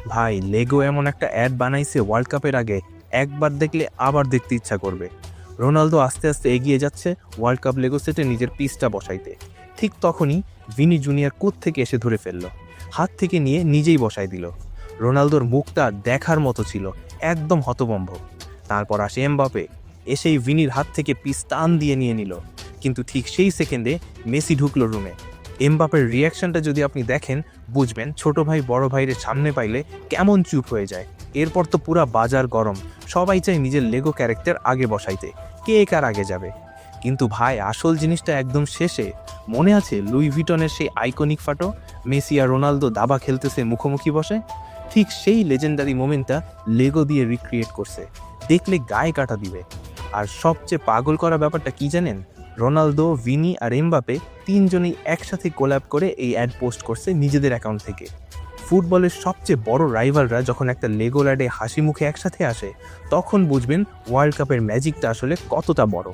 ভাই লেগো এমন একটা অ্যাড বানাইছে ওয়ার্ল্ড কাপের আগে, একবার দেখলে আবার দেখতে ইচ্ছা করবে। রোনালদো আস্তে আস্তে এগিয়ে যাচ্ছে ওয়ার্ল্ড কাপ লেগো সেটে নিজের পিসটা বসাইতে। ঠিক তখনই ভিনি জুনিয়র থেকে এসে ধরে ফেলল, হাত থেকে নিয়ে নিজেই বসাই দিল। রোনালদোর মুখটা দেখার মতো ছিল, একদম হতভম্ব। তারপর আসে এমবাপে, এসেই ভিনির হাত থেকে পিস টান দিয়ে নিয়ে নিল। কিন্তু ঠিক সেই সেকেন্ডে মেসি ঢুকলো রুমে। এমবাপের রিয়াকশনটা যদি আপনি দেখেন, বুঝবেন ছোট ভাই বড় ভাইয়ের সামনে পাইলে কেমন চুপ হয়ে যায়। এরপর তো পুরা বাজার গরম, সবাই চায় নিজের লেগো ক্যারেক্টার আগে বসাইতে, কে কার আগে যাবে। কিন্তু ভাই আসল জিনিসটা একদম শেষে। মনে আছে লুই ভিটনের সেই আইকনিক ফটো, মেসি আর রোনালদো দাবা খেলতেছে মুখোমুখি বসে? ঠিক সেই লেজেন্ডারি মোমেন্টটা লেগো দিয়ে রিক্রিয়েট করছে, দেখলে গায়ে কাটা দিবে। আর সবচেয়ে পাগল করা ব্যাপারটা কি জানেন? রোনালদো, ভিনি আর এমবাপে তিনজনেই একসাথে কোল্যাব করে এই অ্যাড পোস্ট করছে নিজেদের অ্যাকাউন্ট থেকে। ফুটবলের সবচেয়ে বড় রাইভালরা যখন একটা লেগো অ্যাডে হাসি মুখে একসাথে আসে, তখন বুঝবেন ওয়ার্ল্ড কাপের ম্যাজিকটা আসলে কতটা বড়।